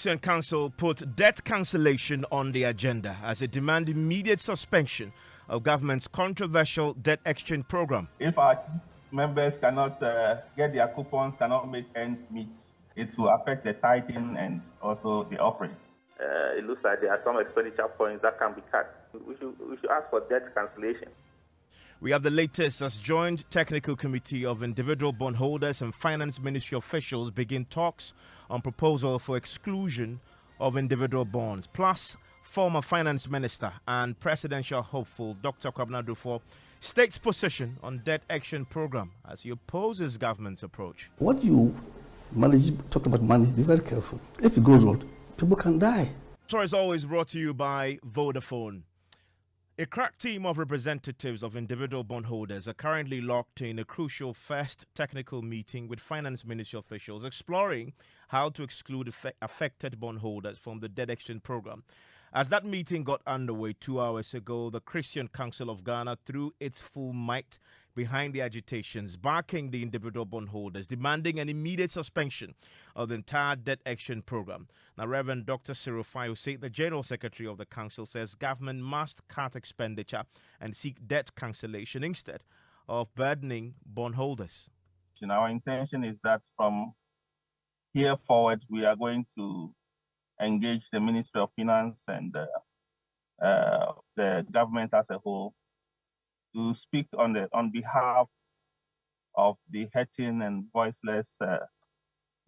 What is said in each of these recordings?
The Council put debt cancellation on the agenda as it demands immediate suspension of government's controversial debt exchange program. If our members cannot get their coupons, cannot make ends meet, it will affect the tithing and also the offering. It looks like there are some expenditure points that can be cut. We should ask for debt cancellation. We have the latest as Joint Technical Committee of Individual Bondholders and Finance Ministry officials begin talks on proposal for exclusion of individual bonds. Plus, former Finance Minister and presidential hopeful Dr. Kwabena Dufo states position on debt action program as he opposes government's approach. What you manage, talk about money, be very careful. If it goes wrong, people can die. Story is always brought to you by Vodafone. A crack team of representatives of individual bondholders are currently locked in a crucial first technical meeting with Finance Ministry officials exploring how to exclude affected bondholders from the debt exchange program. As that meeting got underway 2 hours ago, the Christian Council of Ghana threw its full might behind the agitations, backing the individual bondholders, demanding an immediate suspension of the entire debt exchange program. Now, Reverend Dr. Cyril Fayo, the General Secretary of the Council, says government must cut expenditure and seek debt cancellation instead of burdening bondholders. Our intention is that from here forward, we are going to engage the Ministry of Finance and the government as a whole to speak on behalf of the hurting and voiceless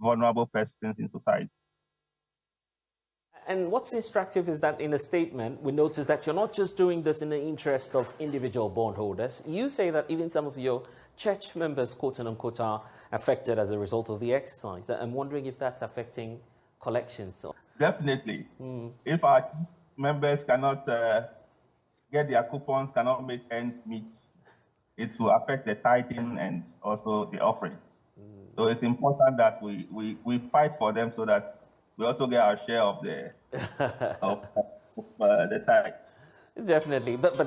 vulnerable persons in society. And what's instructive is that in the statement, we notice that you're not just doing this in the interest of individual bondholders. You say that even some of your church members, quote unquote, are affected as a result of the exercise. I'm wondering if that's affecting collections. Definitely. If our members cannot get their coupons, cannot make ends meet, it will affect the tithing and also the offering. So it's important that we fight for them so that we also get our share of the the tithes. Definitely, but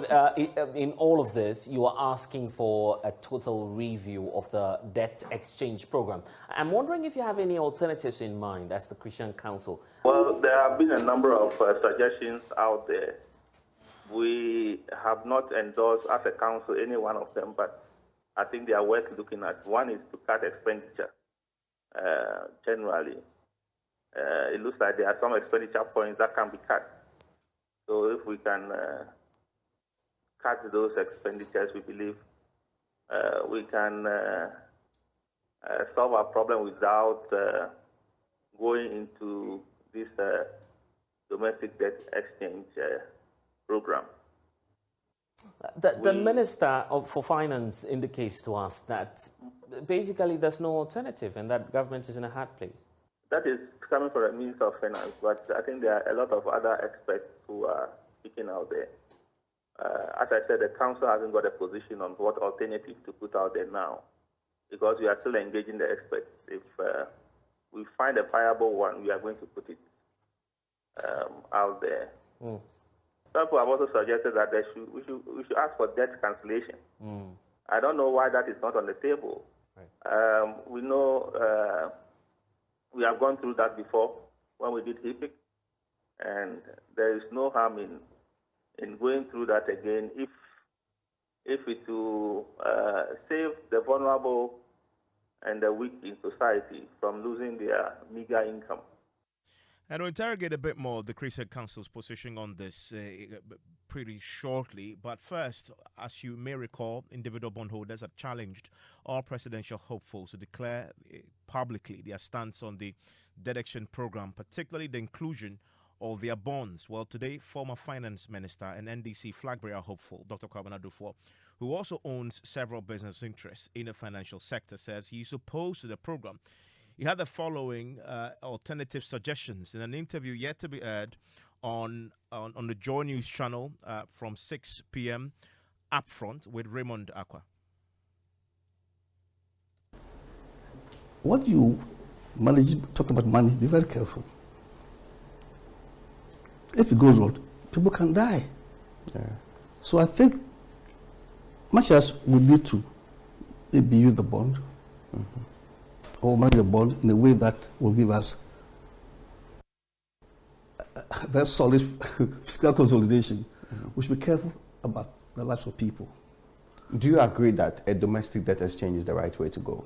in all of this, you are asking for a total review of the debt exchange program. I'm wondering if you have any alternatives in mind as the Christian Council. Well, there have been a number of suggestions out there. We have not endorsed as a council any one of them, but I think they are worth looking at. One is to cut expenditure generally. It looks like there are some expenditure points that can be cut. So if we can cut those expenditures, we believe we can solve our problem without going into this domestic debt exchange program. The Minister for Finance indicates to us that basically there's no alternative and that government is in a hard place. That is coming from the Minister of Finance, but I think there are a lot of other experts who are speaking out there. As I said, the Council hasn't got a position on what alternative to put out there now, because we are still engaging the experts. If we find a viable one, we are going to put it out there. Some people have also suggested that we should ask for debt cancellation. I don't know why that is not on the table. Right. We know we have gone through that before when we did HIPIC, and there is no harm in going through that again if it will save the vulnerable and the weak in society from losing their meager income. And we'll interrogate a bit more the Christian Council's position on this pretty shortly. But first, as you may recall, individual bondholders have challenged all presidential hopefuls to declare publicly their stance on the debt exchange program, particularly the inclusion of their bonds. Well, today, former Finance Minister and NDC flag bearer hopeful, Dr. Kwabena Dufo, who also owns several business interests in the financial sector, says he's opposed to the program. He had the following alternative suggestions in an interview yet to be aired on the Joy News channel from 6 p.m. upfront with Raymond Aqua. What you manage, talk about money, be very careful. If it goes wrong, people can die. Yeah. So I think much as we need to maybe use the bond, or manage the bond in a way that will give us very solid fiscal consolidation, we should be careful about the lives of people. Do you agree that a domestic debt exchange is the right way to go?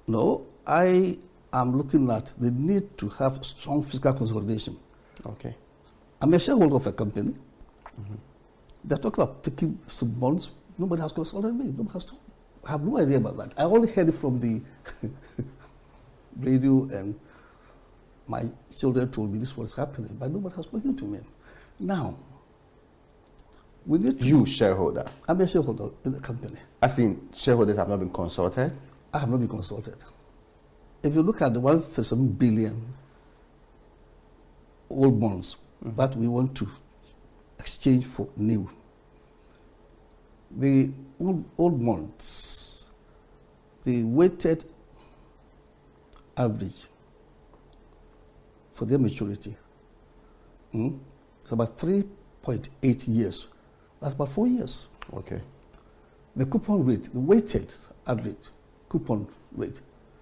No, I am looking at the need to have strong fiscal consolidation. Okay. I'm a shareholder of a company. They're talking about taking some bonds. Nobody has consulted me. Nobody has I have no idea about that. I only heard it from the radio, and my children told me this was happening, but nobody has spoken to me. Now, we need to... You, shareholder? I'm a shareholder in the company. As in, shareholders have not been consulted? I have not been consulted. If you look at the 137 billion old bonds that we want to exchange for new, the old bonds, the weighted average for their maturity, it's about 3.8 years. That's about 4 years. Okay. The coupon rate, the weighted average coupon rate,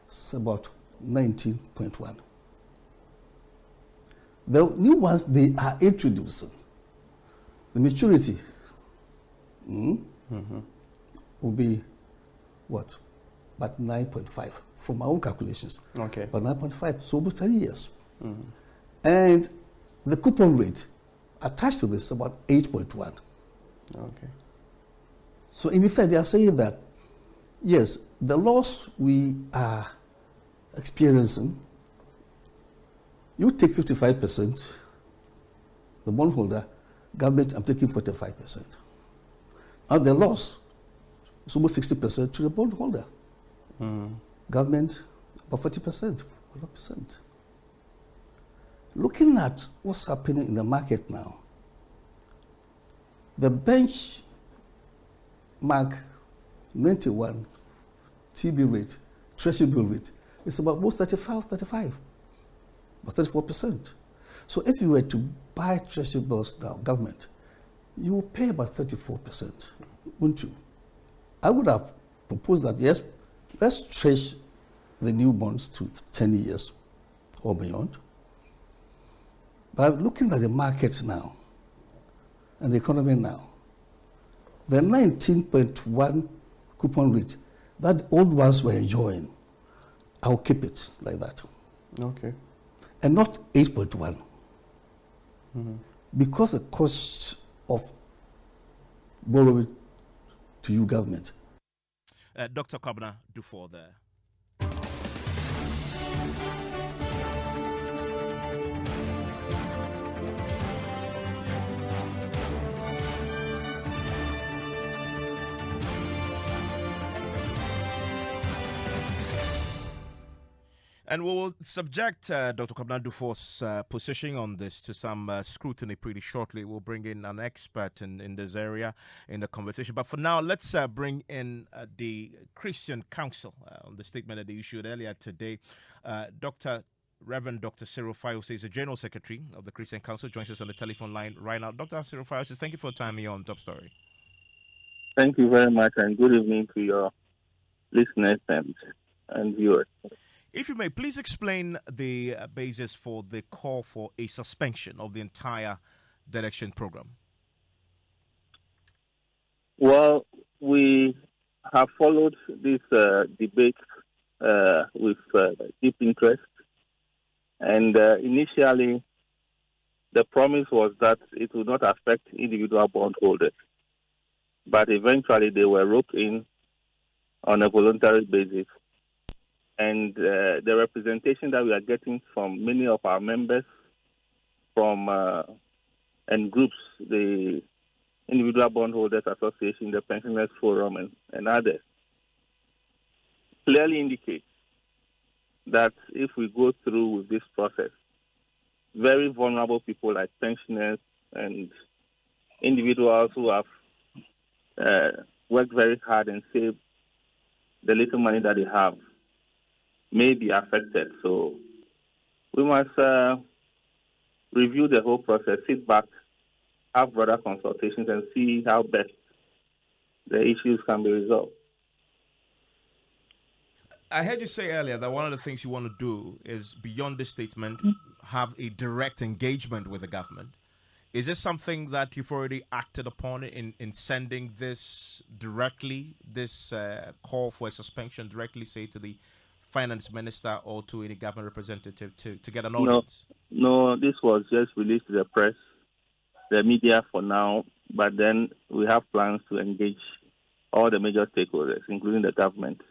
is about 19.1. The new ones they are introducing, the maturity will be what? About 9.5 from my own calculations. Okay. But 9.5, so almost 10 years. And the coupon rate attached to this is about 8.1. Okay. So in effect, they are saying that, yes, the loss we are experiencing, you take 55%, the bondholder, government, I'm taking 45%. And the loss is almost 60% to the bondholder. Government, about 40%, 40%. Looking at what's happening in the market now, the benchmark 91 TB rate, treasury bill rate, is about almost 35, about 34%. So if you were to buy treasury bills now, government, you will pay about 34%, wouldn't you? I would have proposed that, yes, let's stretch the new bonds to 10 years or beyond. But looking at the market now and the economy now, the 19.1 coupon rate that old ones were enjoying, I'll keep it like that. Okay. And not 8.1. Because the cost of borrowing to you government. Dr. Kwabena Dufour there. And we will subject Dr. Kwabena Dufour's position on this to some scrutiny pretty shortly. We'll bring in an expert in this area in the conversation. But for now, let's bring in the Christian Council on the statement that they issued earlier today. Reverend Dr. Cyril Fayose is the General Secretary of the Christian Council, joins us on the telephone line right now. Dr. Cyril Fayose, thank you for your time here on Top Story. Thank you very much, and good evening to your listeners and viewers. If you may, please explain the basis for the call for a suspension of the entire direction program. Well, we have followed this debate with deep interest. And initially, the promise was that it would not affect individual bondholders. But eventually, they were roped in on a voluntary basis. And the representation that we are getting from many of our members from and groups, the Individual Bondholders Association, the Pensioners Forum, and others, clearly indicate that if we go through with this process, very vulnerable people like pensioners and individuals who have worked very hard and saved the little money that they have may be affected. So we must review the whole process, sit back, have broader consultations, and see how best the issues can be resolved. I heard you say earlier that one of the things you want to do is, beyond this statement, have a direct engagement with the government. Is this something that you've already acted upon in sending this directly, this call for a suspension directly, say, to the finance minister or to any government representative to get an audience? No, this was just released to the press, the media for now, but then we have plans to engage all the major stakeholders, including the government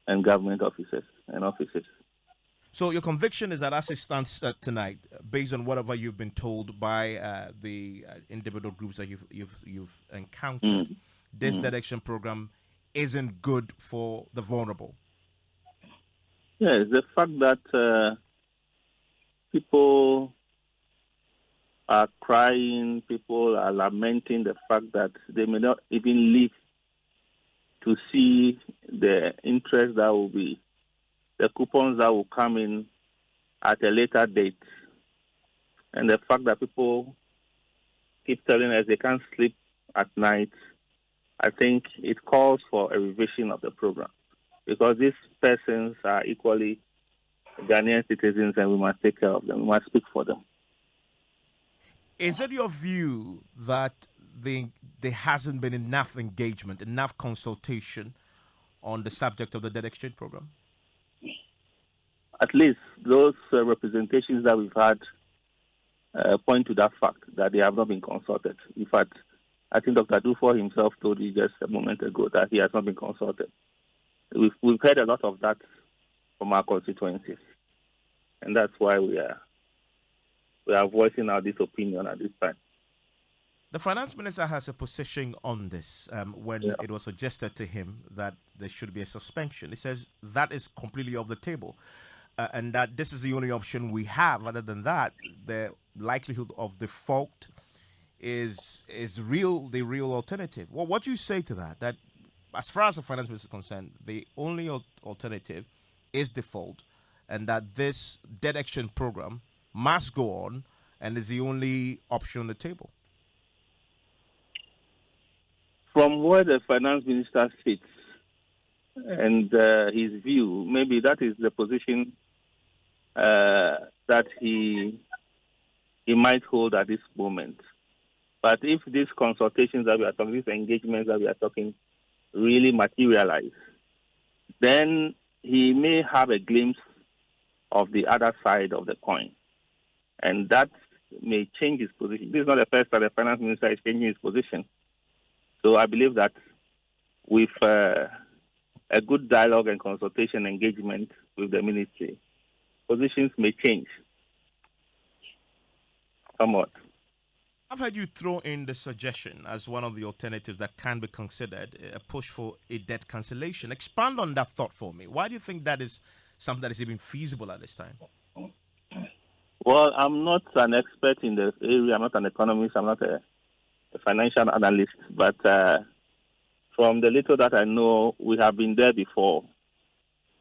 and government officers and offices. So your conviction is that as it stands tonight, based on whatever you've been told by the individual groups that you've encountered, this debt action program isn't good for the vulnerable. Yes, the fact that people are crying, people are lamenting the fact that they may not even live to see the interest that will be, the coupons that will come in at a later date. And the fact that people keep telling us they can't sleep at night, I think it calls for a revision of the program. Because these persons are equally Ghanaian citizens and we must take care of them. We must speak for them. Is it your view that there hasn't been enough engagement, enough consultation on the subject of the debt exchange program? At least those representations that we've had point to that fact that they have not been consulted. In fact, I think Dr. Dufour himself told you just a moment ago that he has not been consulted. We've heard a lot of that from our constituencies, and that's why we are voicing out this opinion at this time. The finance minister has a position on this when it was suggested to him that there should be a suspension. He says that is completely off the table and that this is the only option we have. Other than that, the likelihood of default is the real alternative. Well, what do you say to that? That as far as the finance minister is concerned, the only alternative is default and that this debt exchange program must go on and is the only option on the table. From where the finance minister sits and his view, maybe that is the position that he might hold at this moment. But if these consultations that we are talking, these engagements that we are talking, really materialize, then he may have a glimpse of the other side of the coin. And that may change his position. This is not the first time the finance minister is changing his position. So I believe that with a good dialogue and consultation engagement with the ministry, positions may change somewhat. I've heard you throw in the suggestion as one of the alternatives that can be considered, a push for a debt cancellation. Expand on that thought for me. Why do you think that is something that is even feasible at this time? Well, I'm not an expert in the area. I'm not an economist. I'm not a financial analyst. But from the little that I know, we have been there before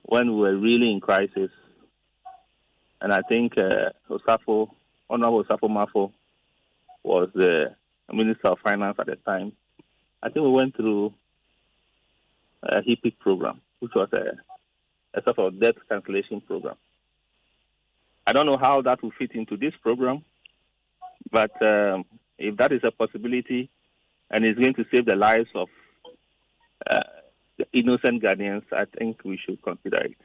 when we were really in crisis. And I think Honorable Osafo Mafo was the Minister of Finance at the time. I think we went through a HIPIC program, which was a sort of debt cancellation program. I don't know how that will fit into this program, but if that is a possibility and is going to save the lives of the innocent Ghanaians, I think we should consider it.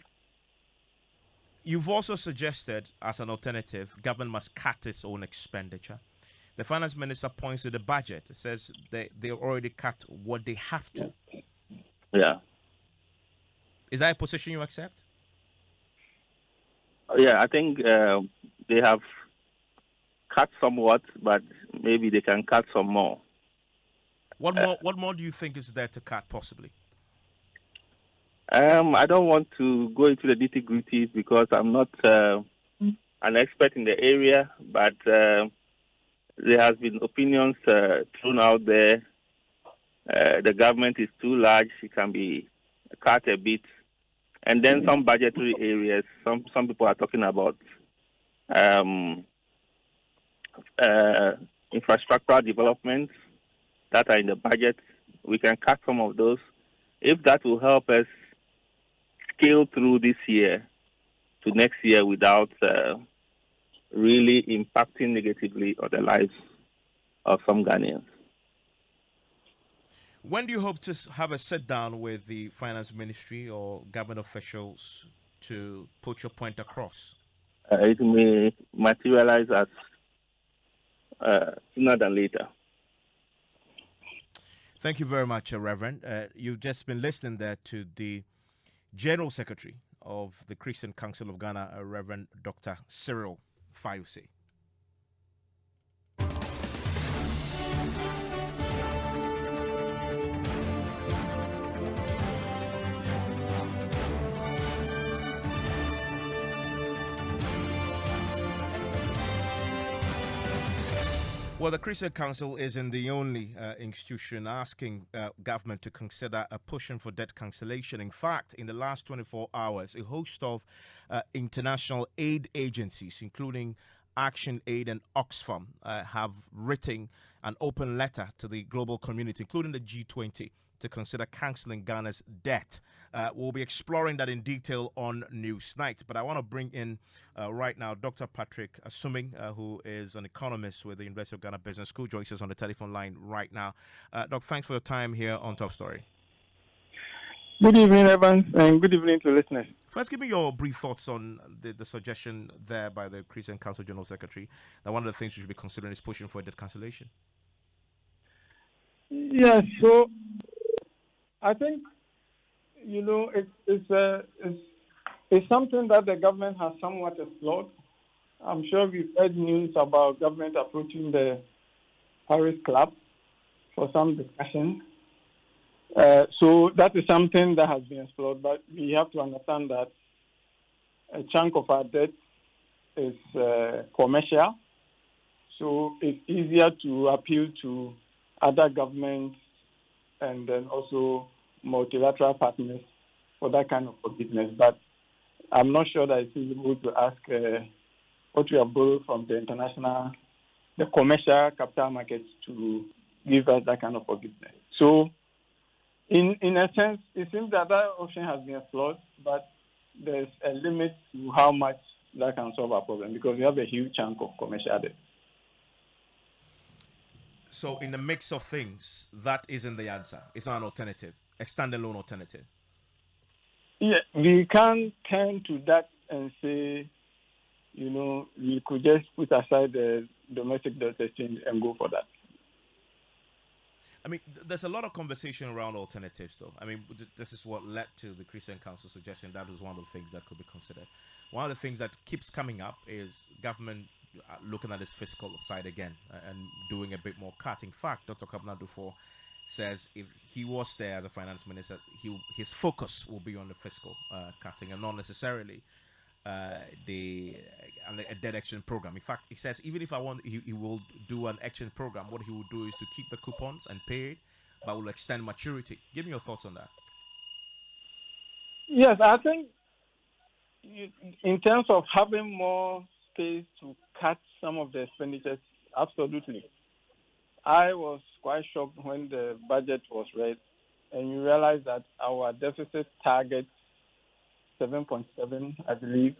You've also suggested, as an alternative, government must cut its own expenditure. The finance minister points to the budget. It says they already cut what they have to. Yeah. Is that a position you accept? Yeah, I think they have cut somewhat, but maybe they can cut some more. What more do you think is there to cut, possibly? I don't want to go into the nitty-gritties because I'm not an expert in the area, but there has been opinions thrown out there. The government is too large; it can be cut a bit. And then some budgetary areas, some people are talking about infrastructural developments that are in the budget. We can cut some of those. If that will help us scale through this year to next year without really impacting negatively on the lives of some Ghanaians. When do you hope to have a sit down with the finance ministry or government officials to put your point across? It may materialize as sooner than later. Thank you very much, Reverend. You've just been listening there to the General Secretary of the Christian Council of Ghana, Reverend Dr. Cyril Fayose. Well, the Christian Council isn't the only institution asking government to consider a pushing for debt cancellation. In fact, in the last 24 hours, a host of international aid agencies, including Action Aid and Oxfam, have written an open letter to the global community, including the G20, to consider cancelling Ghana's debt. We'll be exploring that in detail on Newsnight. But I want to bring in right now Dr. Patrick Assuming, who is an economist with the University of Ghana Business School, joins us on the telephone line right now. Doc, thanks for your time here on Top Story. Good evening, Evans, and good evening to listeners. First, give me your brief thoughts on the suggestion there by the Christian Council General Secretary that one of the things you should be considering is pushing for a debt cancellation. Yes, so I think, it's something that the government has somewhat explored. I'm sure we've heard news about government approaching the Paris Club for some discussion. So that is something that has been explored, but we have to understand that a chunk of our debt is commercial, so it's easier to appeal to other governments and then also multilateral partners for that kind of forgiveness. But I'm not sure that it's feasible to ask what we have borrowed from the commercial capital markets to give us that kind of forgiveness. So, in a sense, it seems that option has been explored, but there's a limit to how much that can solve our problem because we have a huge chunk of commercial debt. So, in the mix of things, that isn't the answer. It's not an alternative, a standalone alternative. Yeah, we can't turn to that and say, we could just put aside the domestic debt exchange and go for that. I mean, there's a lot of conversation around alternatives, though. I mean, this is what led to the Christian Council suggesting that was one of the things that could be considered. One of the things that keeps coming up is government looking at its fiscal side again and doing a bit more cut. In fact, Dr. Kabna Dufo says if he was there as a finance minister, his focus will be on the fiscal cutting and not necessarily a debt exchange program. In fact, he says even if he will do an exchange program, what he will do is to keep the coupons and pay it, but will extend maturity. Give me your thoughts on that. Yes, I think in terms of having more space to cut some of the expenditures, absolutely. I was quite shocked when the budget was read and you realize that our deficit target 7.7, I believe,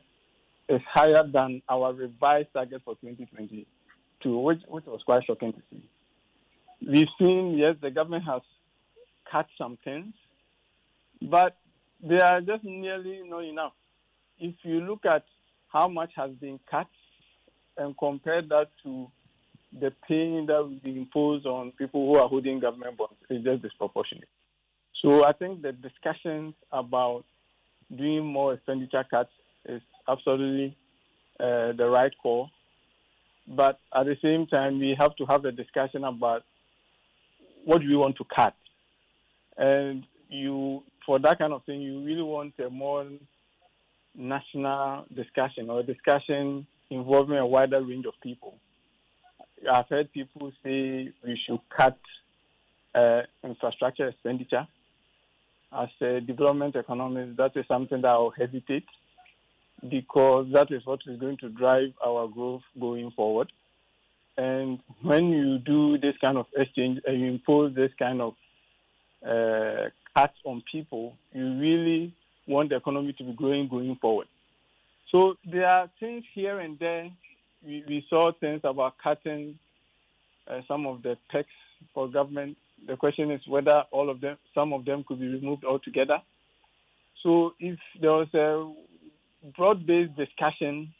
is higher than our revised target for 2022, which was quite shocking to see. We've seen, yes, the government has cut some things, but they are just nearly not enough. If you look at how much has been cut and compare that to the pain that will be imposed on people who are holding government bonds, it's just disproportionate. So I think the discussions about doing more expenditure cuts is absolutely the right call. But at the same time, we have to have a discussion about what do we want to cut. And for that kind of thing, you really want a more national discussion or a discussion involving a wider range of people. I've heard people say we should cut infrastructure expenditure. As a development economist, that is something that I will hesitate because that is what is going to drive our growth going forward. And when you do this kind of exchange and you impose this kind of cuts on people, you really want the economy to be growing going forward. So there are things here and there we saw things about cutting some of the tax for government. The question is whether some of them could be removed altogether. So if there was a broad-based discussion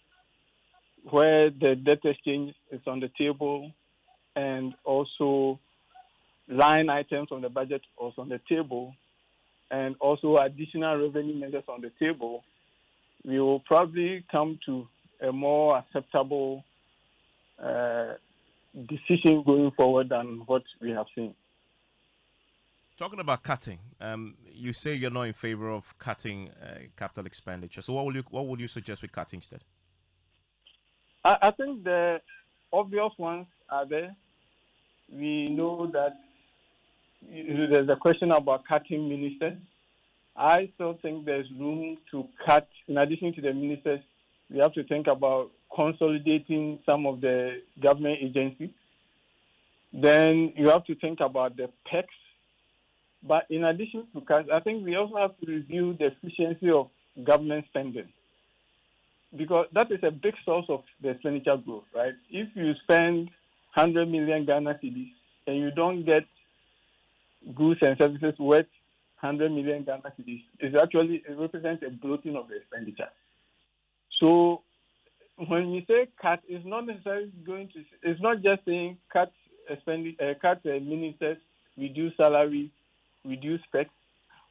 where the debt exchange is on the table and also line items on the budget was on the table and also additional revenue measures on the table, we will probably come to a more acceptable decision going forward than what we have seen. Talking about cutting, you say you're not in favor of cutting capital expenditure. So what would you suggest we cut instead? I think the obvious ones are there. We know that there's a question about cutting ministers. I still think there's room to cut. In addition to the ministers, we have to think about consolidating some of the government agencies. Then you have to think about the PECs. But in addition to cuts, I think we also have to review the efficiency of government spending, because that is a big source of the expenditure growth, right? If you spend 100 million Ghana cedis and you don't get goods and services worth 100 million Ghana cedis, it represents a bloating of the expenditure. So when you say cut, it's not necessarily it's not just saying cut ministers, reduce salary, reduce specs,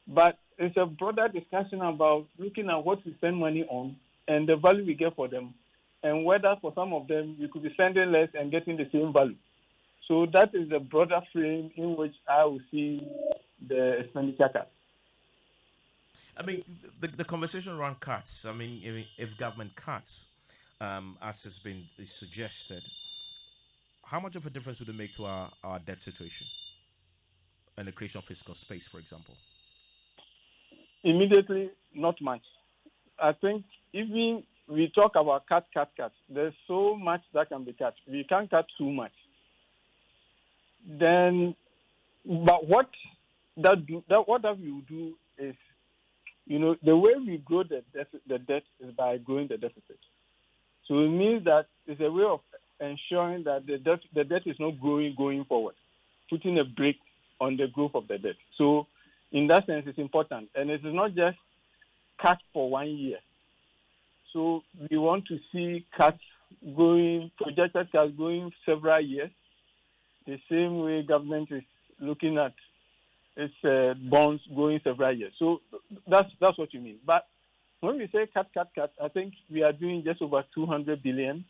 but it's a broader discussion about looking at what we spend money on and the value we get for them, and whether for some of them we could be spending less and getting the same value. So that is the broader frame in which I will see the expenditure cut. I mean, the conversation around cuts, I mean, if government cuts, as has been suggested, how much of a difference would it make to our debt situation and the creation of fiscal space, for example? Immediately, not much. I think even we talk about cut, there's so much that can be cut. We can't cut too much. Then, but what that we will do is, the way we grow the debt is by growing the deficit. So it means that it's a way of ensuring that the debt is not growing going forward, putting a brake on the growth of the debt. So in that sense, it's important. And it is not just cut for 1 year. So we want to see projected cuts going several years, the same way government is looking at its bonds going several years. So that's what you mean. But when we say cut, I think we are doing just over 200 billion.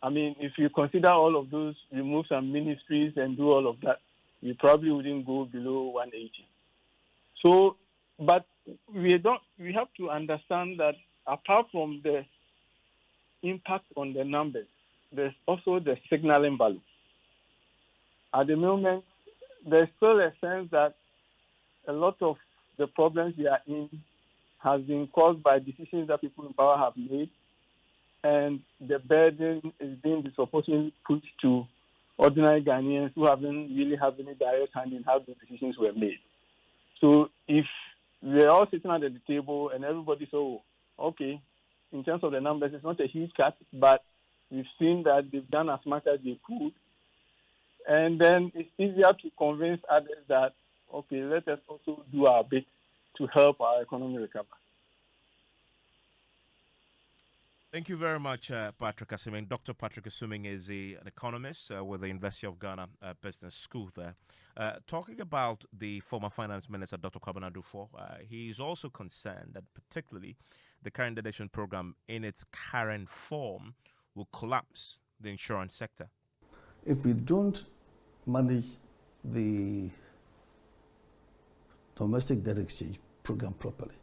I mean, if you consider all of those, remove some ministries and do all of that, we probably wouldn't go below 180. So, but we have to understand that apart from the impact on the numbers, there's also the signaling value. At the moment, there's still a sense that a lot of the problems we are in has been caused by decisions that people in power have made, and the burden is being disproportionately put to ordinary Ghanaians who haven't really had any direct hand in how those decisions were made. So if we're all sitting at the table and everybody says, okay, in terms of the numbers, it's not a huge cut, but we've seen that they've done as much as they could. And then it's easier to convince others that, okay, let us also do our bit to help our economy recover. Thank you very much, Patrick Assuming. Dr. Patrick Assuming is an economist with the University of Ghana Business School there. Talking about the former Finance Minister, Dr. Kwabena Dufo, he is also concerned that particularly the current donation program in its current form will collapse the insurance sector. If we don't manage the domestic debt exchange program properly,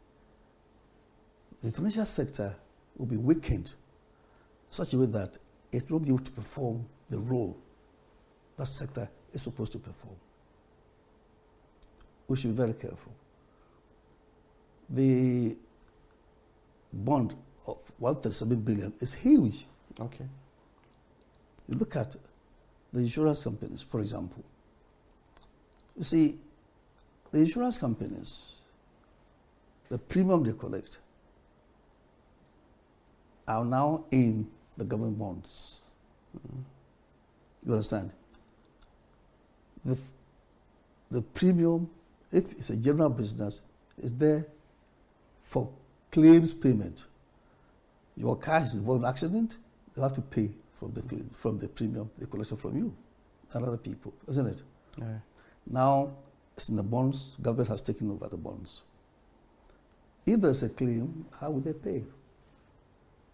the financial sector will be weakened such a way that it won't be able to perform the role that sector is supposed to perform. We should be very careful. The bond of 137 billion is huge. Okay. You look at the insurance companies, for example. You see, the insurance companies, the premium they collect are now in the government bonds. You understand? The premium, if it's a general business, is there for claims payment. Your car is involved in an accident, you have to pay from the premium they collection from you and other people, isn't it? Yeah. Now, it's in the bonds, government has taken over the bonds. If there's a claim, how would they pay?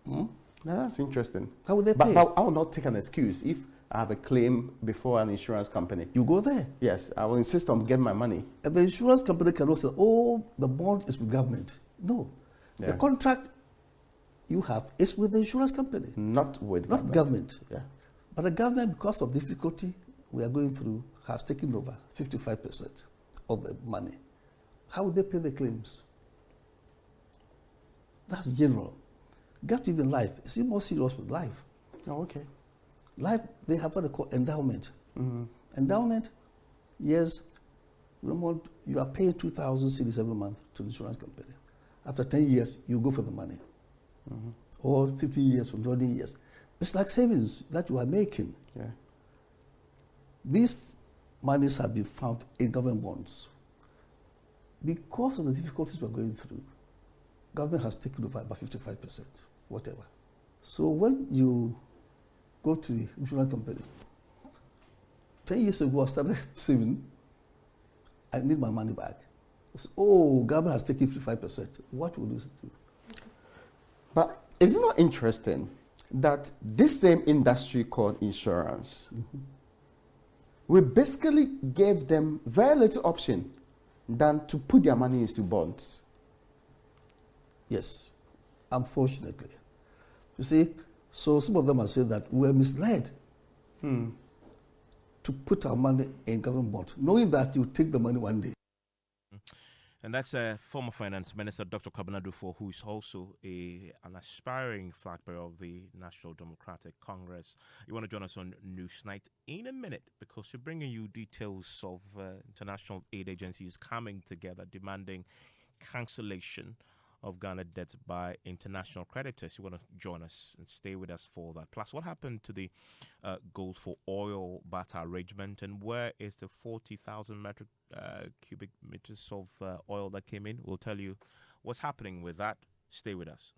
Now, that's interesting. How would they pay? But I will not take an excuse if I have a claim before an insurance company. You go there. Yes, I will insist on getting my money. And the insurance company cannot say, oh, the bond is with government. No. Yeah. The contract you have is with the insurance company. Not with Not government. Yeah. But the government, because of difficulty we are going through, has taken over 55% of the money. How would they pay the claims? That's general. Get to even life. It's even more serious with life. Oh, okay. Life, they have what they call endowment. Mm-hmm. Endowment, yes, remember, you are paying 2,000 cedis every month to the insurance company. After 10 years, you go for the money. Mm-hmm. Or 15 years, from 20 years. It's like savings that you are making. Yeah. These monies have been found in government bonds. Because of the difficulties we're going through, government has taken over about 55%, whatever. So when you go to the insurance company, 10 years ago I started saving, I need my money back. I said, oh, government has taken 55%. What will you do? But is it not interesting that this same industry called insurance, we basically gave them very little option than to put their money into bonds? Yes, unfortunately. You see, so some of them are saying that we're misled to put our money in government bonds, knowing that you take the money one day. And that's former Finance Minister Dr. Kwabena Dufo, who is also an aspiring flag bearer of the National Democratic Congress. You want to join us on Newsnight in a minute because we're bringing you details of international aid agencies coming together demanding cancellation of Ghana debts by international creditors. You want to join us and stay with us for that. Plus, what happened to the gold for oil barter arrangement, and where is the 40,000 metric cubic meters of oil that came in? We'll tell you what's happening with that. Stay with us.